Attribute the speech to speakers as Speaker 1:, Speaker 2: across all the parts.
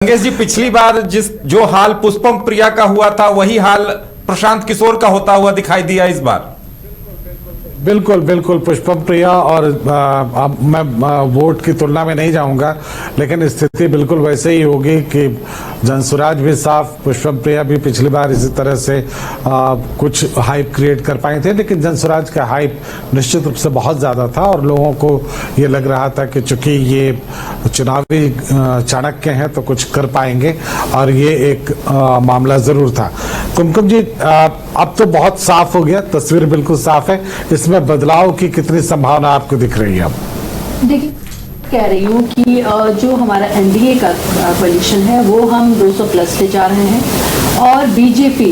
Speaker 1: मंगेश जी, पिछली बार जो हाल पुष्पम प्रिया का हुआ था वही हाल प्रशांत किशोर का होता हुआ दिखाई दिया इस बार।
Speaker 2: बिल्कुल बिल्कुल पुष्पम प्रिया और अब मैं वोट की तुलना में नहीं जाऊंगा, लेकिन स्थिति बिल्कुल वैसे ही होगी कि जनसुराज भी साफ, पुष्पम प्रिया भी पिछली बार इसी तरह से कुछ हाइप क्रिएट कर पाए थे, लेकिन जनसुराज का हाइप निश्चित रूप से बहुत ज़्यादा था और लोगों को ये लग रहा था कि चूंकि ये चुनावी चाणक्य हैं तो कुछ कर पाएंगे, और ये एक मामला ज़रूर था। कुमकुम जी, अब तो बहुत साफ हो गया, तस्वीर बिल्कुल साफ है, इसमें बदलाव की कितनी संभावना आपको दिख रही है? अब
Speaker 3: देखिए, कह रही हूँ कि जो हमारा एनडीए का कोalition है वो हम 200 प्लस पे जा रहे हैं और बीजेपी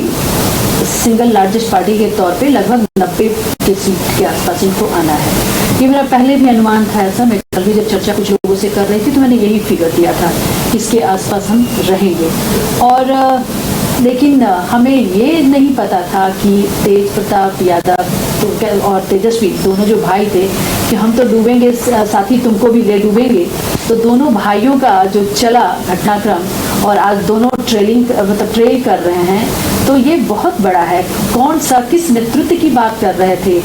Speaker 3: सिंगल लार्जेस्ट पार्टी के तौर पे लगभग 90 के सीट के आसपास इनको आना है। ये मेरा पहले भी अनुमान था ऐसा। मैं कल भी जब चर्चा कुछ लोगों से कर रही थी तो मैंने यही फिगर दिया था कि इसके आसपास हम रहेंगे। और लेकिन हमें ये नहीं पता था कि तेज प्रताप यादव और तेजस्वी दोनों जो भाई थे कि हम तो डूबेंगे, साथ ही तुमको भी ले डूबेंगे। तो दोनों भाइयों का जो चला घटनाक्रम और आज दोनों ट्रेल कर रहे हैं, तो ये बहुत बड़ा है। कौन सा किस नेतृत्व की बात कर रहे थे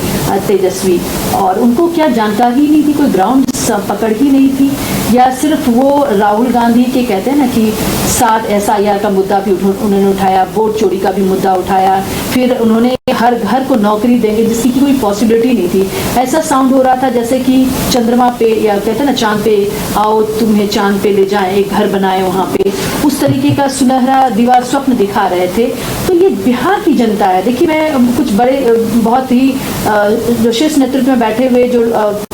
Speaker 3: तेजस्वी, और उनको क्या जानकारी नहीं थी, कोई ग्राउंड पकड़ ही नहीं थी, या सिर्फ वो राहुल गांधी के कहते हैं ना कि 7 SIR का मुद्दा भी उन्होंने उठाया, वोट चोरी का भी मुद्दा उठाया, फिर उन्होंने हर घर को नौकरी देंगे जिसकी की कोई पॉसिबिलिटी नहीं थी। ऐसा साउंड हो रहा था जैसे कि चंद्रमा पे, या कहते हैं ना चांद पे आओ तुम्हें चांद पे ले जाएं, एक घर बनाए वहाँ पे, उस तरीके का सुनहरा दीवार स्वप्न दिखा रहे थे। तो ये बिहार की जनता है। देखिए, मैं कुछ बड़े बहुत ही जो शीर्ष नेतृत्व में बैठे हुए जो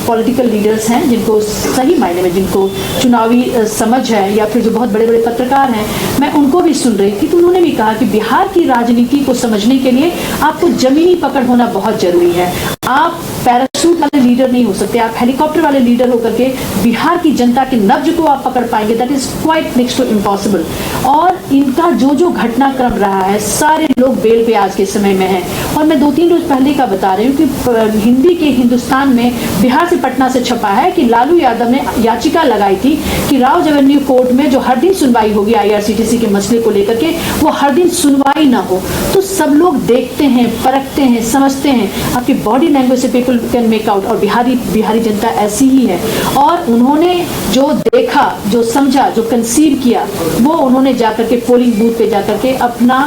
Speaker 3: पॉलिटिकल लीडर्स हैं, जिनको सही मायने में जिनको चुनावी समझ है, या फिर जो बहुत बड़े बड़े पत्रकार हैं, मैं उनको भी सुन रही थी। तो उन्होंने भी कहा कि बिहार की राजनीति को समझने के लिए आपको जमीनी पकड़ होना बहुत जरूरी है। आप पैराशूट वाले लीडर नहीं हो सकते, आप हेलीकॉप्टर वाले लीडर होकर के बिहार की जनता के नब्ज को आप पकड़ पाएंगे, that is quite next to impossible. और इनका जो जो घटनाक्रम रहा है, सारे लोग बेल पे आज के समय में हैं। और मैं 2-3 रोज पहले का बता रही हूँ कि हिंदी के हिंदुस्तान में बिहार से पटना से छपा है कि लालू यादव ने याचिका लगाई थी कि राव एवेन्यू कोर्ट में जो हर दिन सुनवाई होगी IRCTC के मसले को लेकर के, वो हर दिन सुनवाई ना हो। तो सब लोग देखते हैं, परखते हैं, समझते हैं, आपकी बॉडी लैंग्वेज से पीपल कैन मेक आउट। और बिहारी जनता ऐसी ही है। और उन्होंने जो देखा, जो समझा, जो कंसीव किया, वो उन्होंने जाकर के पोलिंग बूथ पे जाकर के अपना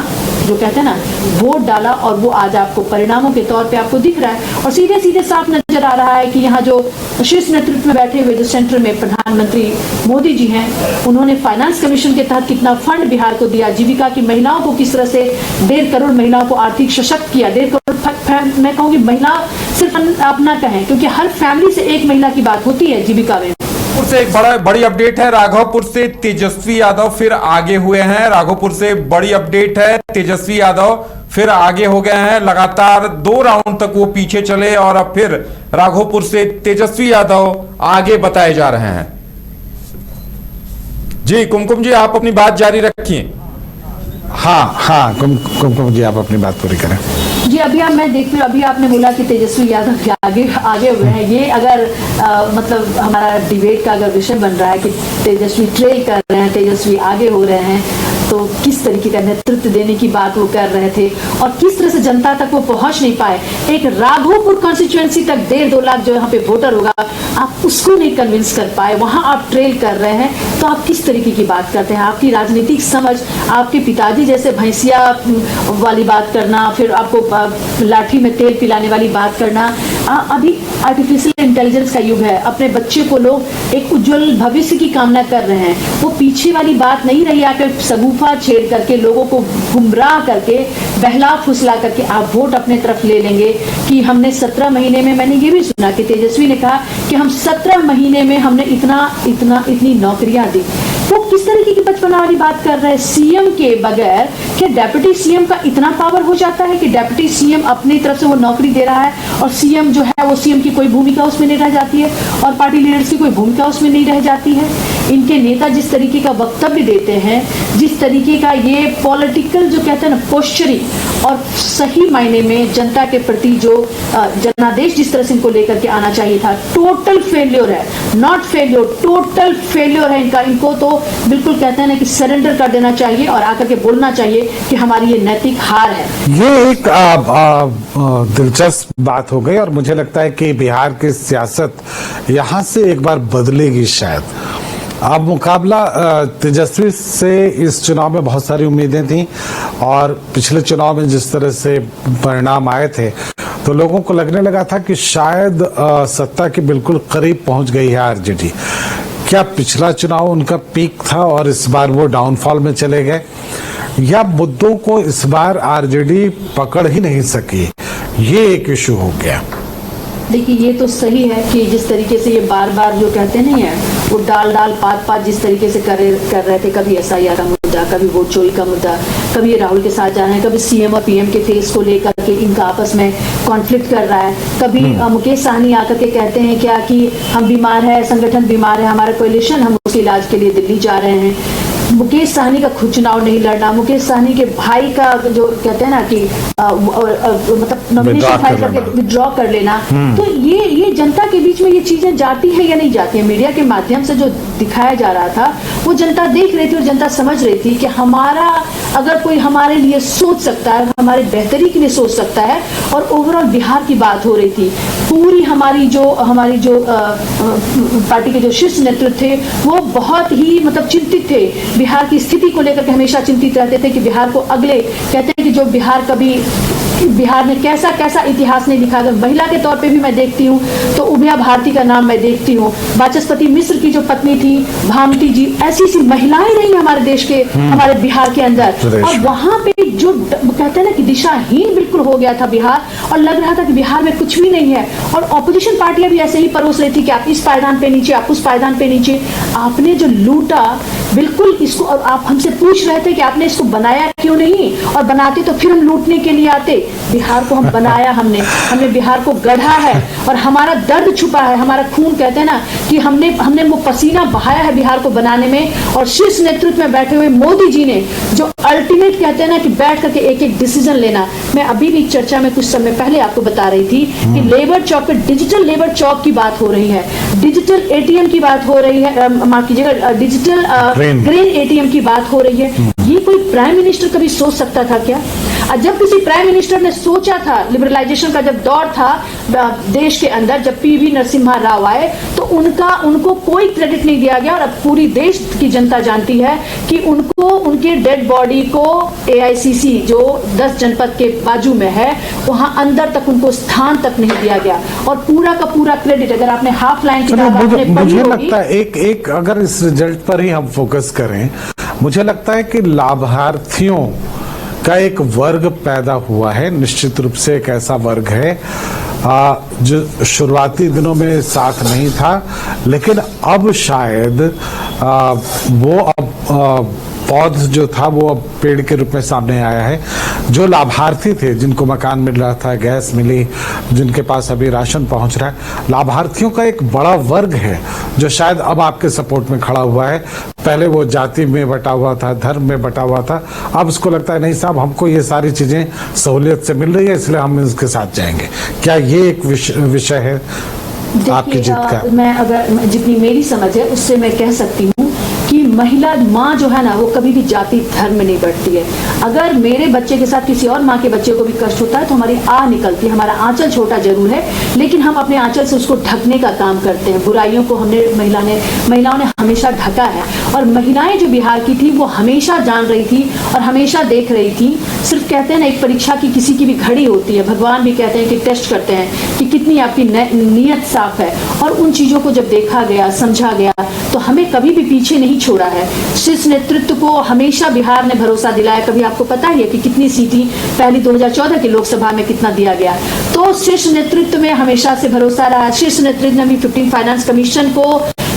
Speaker 3: जो कहते हैं ना वोट डाला, और वो आज आपको परिणामों के तौर पे आपको दिख रहा है। और सीधे सीधे साफ नजर आ रहा है कि यहाँ जो शीर्ष नेतृत्व में बैठे हुए जो सेंटर में प्रधानमंत्री मोदी जी हैं, उन्होंने फाइनेंस कमीशन के तहत कितना फंड बिहार को दिया, जीविका की महिलाओं को किस तरह से 1.5 करोड़ महिलाओं को आर्थिक सशक्त किया। 1.5 करोड़ मैं कहूँगी महिला सिर्फ आप ना कहें, क्योंकि हर फैमिली से एक महिला की बात होती है जीविका में।
Speaker 1: से एक बड़ी अपडेट है, राघोपुर से तेजस्वी यादव फिर आगे हुए हैं। राघोपुर से बड़ी अपडेट है, तेजस्वी यादव फिर आगे हो गए हैं। लगातार 2 राउंड तक वो पीछे चले और अब फिर राघोपुर से तेजस्वी यादव आगे बताए जा रहे हैं। जी कुमकुम जी, आप अपनी बात जारी रखिए।
Speaker 2: हाँ, कुमकुम जी आप अपनी बात पूरी करें।
Speaker 3: जी, मैं देख रही हूँ, अभी आपने बोला कि तेजस्वी यादव आगे हुए हैं। ये अगर मतलब हमारा डिबेट का अगर विषय बन रहा है कि तेजस्वी ट्रेल कर रहे हैं, तेजस्वी आगे हो रहे हैं, तो किस तरीके का नेतृत्व देने की बात वो कर रहे थे और किस तरह से जनता तक वो पहुंच नहीं पाए। एक राघोपुर कॉन्स्टिट्यूएंसी तक 1.5-2 लाख जो यहाँ पे वोटर होगा, आप उसको नहीं कन्विंस कर पाए, वहां आप ट्रेल कर रहे हैं। तो आप किस तरीके की बात करते हैं? आपकी राजनीतिक समझ, आपके पिताजी जैसे भैंसिया वाली बात करना, फिर आपको लाठी में तेल पिलाने वाली बात करना। अभी आर्टिफिशियल इंटेलिजेंस का युग है, अपने बच्चे को लोग एक उज्जवल भविष्य की कामना कर रहे हैं। वो पीछे वाली बात नहीं रही, आकर सबूफा छेड़ करके लोगों को गुमराह करके बहला फुसला करके आप वोट अपने तरफ ले लेंगे। कि हमने 17 महीने में, मैंने ये भी सुना कि तेजस्वी ने कहा कि हम 17 महीने में हमने इतनी नौकरियां दी। वो किस तरीके की बचपना वाली बात कर रहे हैं? सीएम के बगैर क्या डेप्यूटी सीएम का इतना पावर हो जाता है कि डेप्यूटी सीएम अपनी तरफ से वो नौकरी दे रहा है और सीएम जो है वो सीएम की कोई भूमिका उसमें नहीं रह जाती है और पार्टी लीडर्स की कोई भूमिका उसमें नहीं रह जाती है? इनके नेता जिस तरीके का वक्तव्य देते हैं, जिस तरीके का ये पॉलिटिकल जो कहते हैं ना पोस्चरिंग, और सही मायने में जनता के प्रति जो जनादेश जिस तरह से इनको लेकर के आना चाहिए था, टोटल फेल्योर है, नॉट फेल्योर, टोटल फेल्योर है इनका। इनको तो बिल्कुल कहते हैं ना कि सरेंडर कर देना चाहिए और आकर के बोलना चाहिए कि हमारी ये नैतिक हार है।
Speaker 2: ये एक दिलचस्प बात हो गई और मुझे लगता है कि बिहार की सियासत यहाँ से एक बार बदलेगी शायद। अब मुकाबला तेजस्वी से इस चुनाव में बहुत सारी उम्मीदें थी और पिछले चुनाव में जिस तरह से परिणाम आए थे तो लोगों को लगने लगा था कि शायद सत्ता के बिल्कुल करीब पहुंच गई है आरजेडी। क्या पिछला चुनाव उनका पीक था और इस बार वो डाउनफॉल में चले गए, या मुद्दों को इस बार आरजेडी पकड़ ही नहीं सकी, ये एक इशू हो गया?
Speaker 3: देखिए, ये तो सही है कि जिस तरीके से ये बार बार जो कहते नहीं है वो डाल पात जिस तरीके से कर रहे थे, कभी SIR का मुद्दा, कभी वोट चोरी का मुद्दा, कभी ये राहुल के साथ जा रहे हैं, कभी CM और PM के फेस को लेकर के इनका आपस में कॉन्फ्लिक्ट कर रहा है, कभी मुकेश सहनी आकर के कहते हैं क्या कि हम बीमार है, संगठन बीमार है, हमारा कोalition, हम उसके इलाज के लिए दिल्ली जा रहे हैं। मुकेश सहनी का खुद चुनाव नहीं लड़ना, मुकेश सहनी के भाई का जो कहते हैं ना कि मतलब नॉमिनेशन फाइल करके विड्रॉ कर लेना, तो ये जनता के बीच में ये चीजें जाती है या नहीं जाती है? मीडिया के माध्यम से जो दिखाया जा रहा था वो जनता देख रही थी और जनता समझ रही थी कि हमारा अगर कोई हमारे लिए सोच सकता है, हमारे बेहतरी के लिए सोच सकता है। और ओवरऑल बिहार की बात हो रही थी, पूरी हमारी जो पार्टी के जो शीर्ष नेतृत्व थे वो बहुत ही मतलब चिंतित थे, बिहार की स्थिति को लेकर के हमेशा चिंतित रहते थे कि बिहार को अगले कहते हैं कि जो बिहार कभी बिहार में कैसा कैसा इतिहास नहीं लिखा गया। महिला के तौर पे भी मैं देखती हूँ तो उभया भारती का नाम मैं देखती हूँ, वाचस्पति मिश्र की जो पत्नी थी भामती जी, ऐसी ऐसी महिलाएं रही हमारे देश के हमारे बिहार के अंदर। और वहां पे जो कहते हैं ना कि दिशाहीन बिल्कुल हो गया था बिहार, और लग रहा था कि बिहार में कुछ भी नहीं है। और ऑपोजिशन पार्टियां भी ऐसे ही परोस रही थी कि आप इस पायदान पे नीचे, आप उस पायदान पे नीचे। आपने जो लूटा बिल्कुल इसको, और आप हमसे पूछ रहे थे कि आपने इसको बनाया क्यों नहीं, और बनाते तो फिर हम लूटने के लिए आते। बिहार को हम बनाया, हमने बिहार को गढ़ा है और हमारा दर्द छुपा है, हमारा खून कहते हैं ना कि हमने वो पसीना बहाया है बिहार को बनाने में। और शीर्ष नेतृत्व में बैठे हुए मोदी जी ने जो अल्टीमेट कहते हैं ना कि बैठ करके एक एक डिसीजन लेना। मैं अभी भी चर्चा में कुछ समय पहले आपको बता रही थी कि लेबर चौक पे डिजिटल लेबर चौक की बात हो रही है, डिजिटल ATM की बात हो रही है, माफ कीजिएगा डिजिटल ग्रेन ATM की बात हो रही है। ये कोई प्राइम मिनिस्टर कभी सोच सकता था क्या? जब किसी प्राइम मिनिस्टर ने सोचा था, लिबरलाइजेशन का जब दौर था देश के अंदर, जब PV नरसिम्हा राव आए तो उनको कोई क्रेडिट नहीं दिया गया। और अब पूरी देश की जनता जानती है कि उनको उनके डेड बॉडी को AICC जो 10 जनपद के बाजू में है वहां अंदर तक उनको स्थान तक नहीं दिया गया। और पूरा का पूरा क्रेडिट, अगर आपने हाफ लाइन
Speaker 2: मुझे लगता है एक अगर इस रिजल्ट पर ही हम फोकस करें, मुझे लगता है कि लाभार्थियों का एक वर्ग पैदा हुआ है, निश्चित रूप से एक ऐसा वर्ग है जो शुरुआती दिनों में साथ नहीं था, लेकिन अब शायद वो अब पौध जो था वो अब पेड़ के रूप में सामने आया है। जो लाभार्थी थे, जिनको मकान मिल रहा था, गैस मिली, जिनके पास अभी राशन पहुंच रहा है, लाभार्थियों का एक बड़ा वर्ग है जो शायद अब आपके सपोर्ट में खड़ा हुआ है। पहले वो जाति में बटा हुआ था, धर्म में बटा हुआ था, अब उसको लगता है नहीं साहब हमको ये सारी चीजें सहूलियत से मिल रही है इसलिए हम इसके साथ जाएंगे। क्या ये एक विषय है आपकी जीत का?
Speaker 3: मैं अगर जितनी मेरी समझ है उससे मैं कह सकती हूँ कि महिला माँ जो है ना वो कभी भी जाति धर्म में नहीं बढ़ती है। अगर मेरे बच्चे के साथ किसी और माँ के बच्चे को भी कष्ट होता है तो हमारी आह निकलती है। हमारा आंचल छोटा जरूर है लेकिन हम अपने आंचल से उसको ढकने का काम करते हैं। बुराइयों को महिलाओं ने हमेशा ढका है। और महिलाएं जो बिहार की थी वो हमेशा जान रही थी और हमेशा देख रही थी। सिर्फ कहते हैं ना एक परीक्षा की किसी की भी घड़ी होती है, भगवान भी कहते हैं कि टेस्ट करते हैं कि कितनी आपकी नीयत साफ है। और उन चीजों को जब देखा गया, समझा गया तो हमें कभी भी पीछे नहीं छोड़ा है। शीर्ष नेतृत्व को हमेशा बिहार ने भरोसा दिलाया। कभी आपको पता ही है कि कितनी सीटें पहली 2014 की लोकसभा में कितना दिया गया। तो शीर्ष नेतृत्व में हमेशा से भरोसा रहा। शीर्ष नेतृत्व ने भी 15 फाइनेंस कमीशन को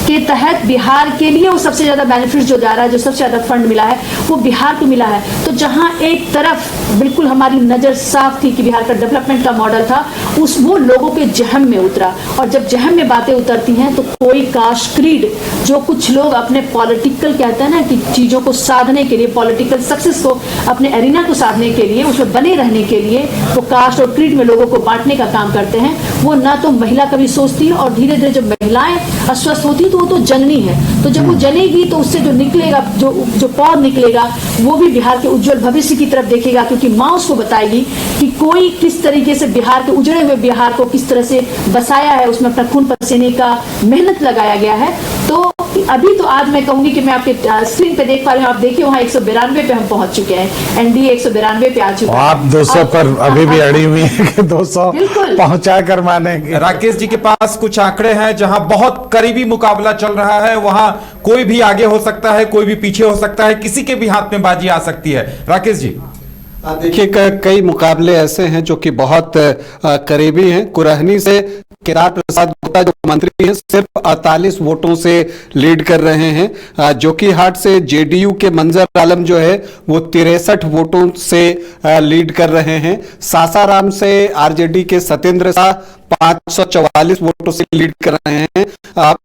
Speaker 3: के तहत बिहार के लिए वो सबसे ज्यादा बेनिफिट जो जा रहा है, जो सबसे ज्यादा फंड मिला है वो बिहार को मिला है। तो जहां एक तरफ बिल्कुल हमारी नजर साफ थी कि बिहार का डेवलपमेंट का मॉडल था, वो लोगों के जहन में उतरा। और जब जहन में बातें उतरती हैं तो कोई कास्ट क्रीड, जो कुछ लोग अपने पॉलिटिकल कहते हैं ना कि चीजों को साधने के लिए, पॉलिटिकल सक्सेस को, अपने एरिना को साधने के लिए, उसमें बने रहने के लिए वो कास्ट और क्रीड में लोगों को बांटने का काम करते हैं। वो ना तो महिला कभी सोचती है, और धीरे धीरे जब महिलाएं अस्वस्थ होती तो वो तो जननी है, तो जब वो जनेगी तो उससे जो निकलेगा, जो पौध निकलेगा वो भी बिहार के उज्जवल भविष्य की तरफ देखेगा, क्योंकि माँ उसको बताएगी कि कोई किस तरीके से बिहार के उजड़े हुए बिहार को किस तरह से बसाया है, उसमें अपना खून पसीने का मेहनत लगाया गया है। तो अभी तो आज मैं कहूंगी कि मैं आपके स्क्रीन पे देख पा रही हूँ, आप देखिए वहाँ 192 पे हम पहुंच चुके हैं, एनडीए 192 पे आ चुका है।
Speaker 2: आप 200 पर अभी भी अड़ी हुई है कि 200
Speaker 3: बिल्कुल
Speaker 2: पहुंचा कर मानेंगे।
Speaker 1: राकेश जी के पास कुछ आंकड़े हैं, जहां बहुत करीबी मुकाबला चल रहा है, वहां कोई भी आगे हो सकता है, कोई भी पीछे हो सकता है, किसी के भी हाथ में बाजी आ सकती है। राकेश जी
Speaker 4: देखिए, कई मुकाबले ऐसे हैं जो कि बहुत करीबी हैं। कुरहनी से केदार प्रसाद गुप्ता जो मंत्री हैं सिर्फ 48 वोटों से लीड कर रहे हैं। जोकीहाट से जेडीयू के मंजर आलम जो है वो 63 वोटों से लीड कर रहे हैं। सासाराम से आरजेडी के सत्येंद्र शाह 544 वोटों से लीड कर रहे हैं।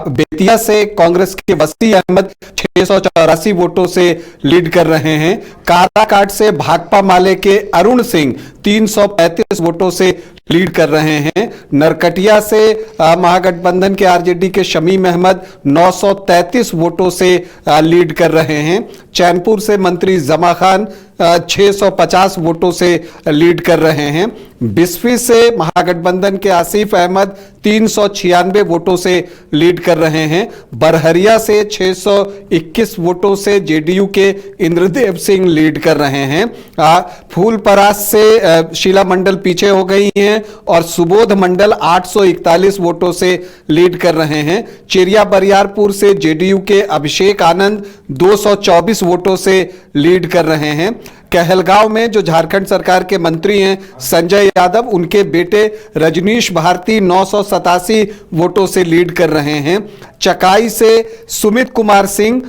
Speaker 4: बेतिया से कांग्रेस के वसी अहमद 684 वोटों से लीड कर रहे हैं। काराकाट से भाकपा माले के अरुण सिंह 335 वोटों से लीड कर रहे हैं। नरकटिया से महागठबंधन के आरजेडी के शमीम अहमद 933 वोटों से लीड कर रहे हैं। चैनपुर से मंत्री जमा खान 650 वोटों से लीड कर रहे हैं। बिस्फी से महागठबंधन के आसिफ अहमद 396 वोटों से लीड कर रहे हैं। बरहरिया से 621 वोटों से जेडीयू के इंद्रदेव सिंह लीड कर रहे हैं। फूलपरास से शीला मंडल पीछे हो गई हैं और सुबोध मंडल 841 वोटों से लीड कर रहे हैं। चिरिया बरियारपुर से जेडीयू के अभिषेक आनंद 224 वोटों से लीड कर रहे हैं। कहलगांव में जो झारखंड सरकार के मंत्री हैं संजय यादव, उनके बेटे रजनीश भारती 987 वोटों से लीड कर रहे हैं। चकाई से सुमित कुमार सिंह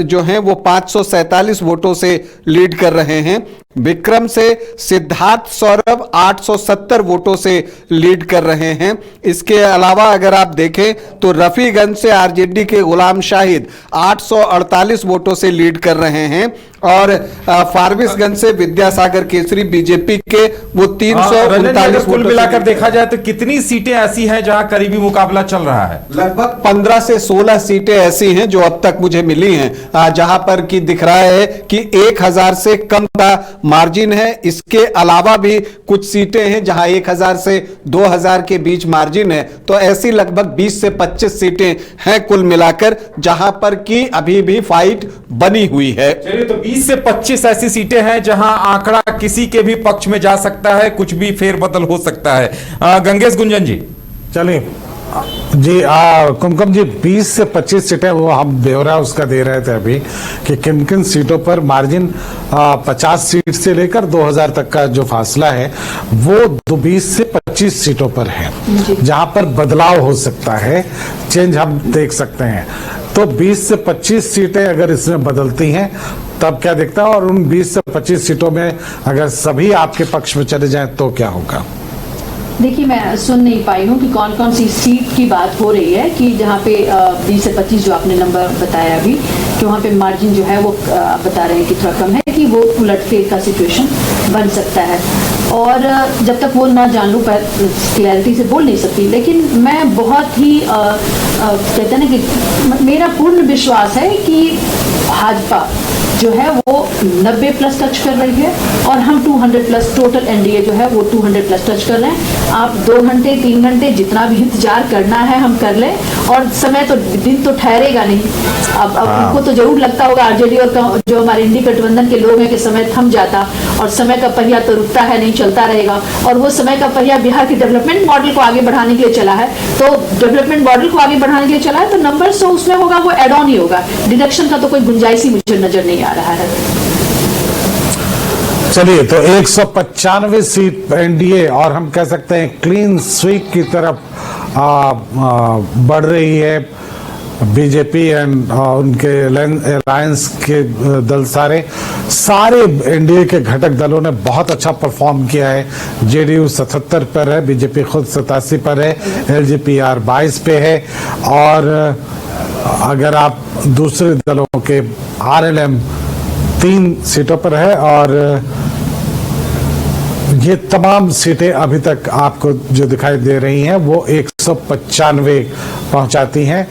Speaker 4: जो हैं वो 547 वोटों से लीड कर रहे हैं। विक्रम से सिद्धार्थ सौरभ 870 वोटों से लीड कर रहे हैं। इसके अलावा अगर आप देखें तो रफीगंज से आरजेडी के गुलाम शाहिद 848 वोटों से लीड कर रहे हैं और फारबिसगंज से विद्यासागर केसरी बीजेपी के वो 339
Speaker 1: कुल मिलाकर देखा जाए तो कितनी सीटें ऐसी हैं जहां करीबी मुकाबला चल रहा है?
Speaker 4: लगभग 15 से 16 सीटें ऐसी हैं जो अब तक मुझे मिली हैं जहां पर कि दिख रहा है कि 1000 से कम का मार्जिन है। इसके अलावा भी कुछ सीटें हैं जहां 1000 से 2000 के बीच मार्जिन है। तो ऐसी लगभग 20 से 25 सीटें हैं कुल मिलाकर जहां पर कि अभी भी फाइट बनी हुई है।
Speaker 1: चलिए, तो 20 से 25 ऐसी सीटें हैं जहां आंकड़ा किसी के भी पक्ष में जा सकता है, कुछ भी फेरबदल हो सकता है। गंगेश गुंजन जी
Speaker 2: चलिए जी, कुमकुम जी 20 से 25 सीटें वो हम ब्यौरा उसका दे रहे थे अभी कि किन किन सीटों पर मार्जिन 50 सीट से लेकर 2000 तक का जो फासला है वो 20 से 25 सीटों पर है जहां पर बदलाव हो सकता है, चेंज हम देख सकते हैं। तो 20 से 25 सीटें अगर इसमें बदलती हैं तब क्या दिखता है, और उन 20 से 25 सीटों में अगर सभी आपके पक्ष में चले जाएं तो क्या होगा?
Speaker 3: देखिए, मैं सुन नहीं पाई हूँ कि कौन कौन सी सीट की बात हो रही है, कि जहाँ पे 20 से 25 जो आपने नंबर बताया अभी कि वहाँ पे मार्जिन जो है वो आप बता रहे हैं कि थोड़ा कम है, कि वो उलटफेर का सिचुएशन बन सकता है। और जब तक वो ना जान लूँ क्लैरिटी से बोल नहीं सकती, लेकिन मैं बहुत ही कहते हैं ना कि मेरा पूर्ण विश्वास है कि भाजपा जो है वो 90 प्लस टच कर रही है और हम 200 प्लस, टोटल एनडीए जो है वो 200 प्लस टच कर रहे हैं। आप 2 घंटे 3 घंटे जितना भी इंतजार करना है हम कर लें, और समय तो दिन तो ठहरेगा नहीं। अब उनको तो जरूर लगता होगा आरजेडी और जो हमारे इंडी गठबंधन के लोग हैं कि समय थम जाता, और समय का पहिया तो रुकता है नहीं, चलता रहेगा। और वो समय का पहिया बिहार के डेवलपमेंट मॉडल को आगे बढ़ाने के लिए चला है, तो डेवलपमेंट मॉडल को आगे बढ़ाने के लिए चला है, तो नंबर तो उसमें होगा वो एड ऑन ही होगा, डिडक्शन का तो कोई गुंजाइश ही मुझे नजर नहीं आ रहा है।
Speaker 2: चलिए, तो 195 सीट एनडीए और हम कह सकते हैं क्लीन स्वीप की तरफ बढ़ रही है। बीजेपी एंड उनके अलायंस के दल सारे एनडीए के घटक दलों ने बहुत अच्छा परफॉर्म किया है। जेडीयू 77 पर है, बीजेपी खुद 87 पर है, एलजेपीआर 22 पे है, और अगर आप दूसरे दलों के आरएलएम 3 सीटों पर है, और ये तमाम सीटें अभी तक आपको जो दिखाई दे रही हैं वो 195 पहुंचाती हैं।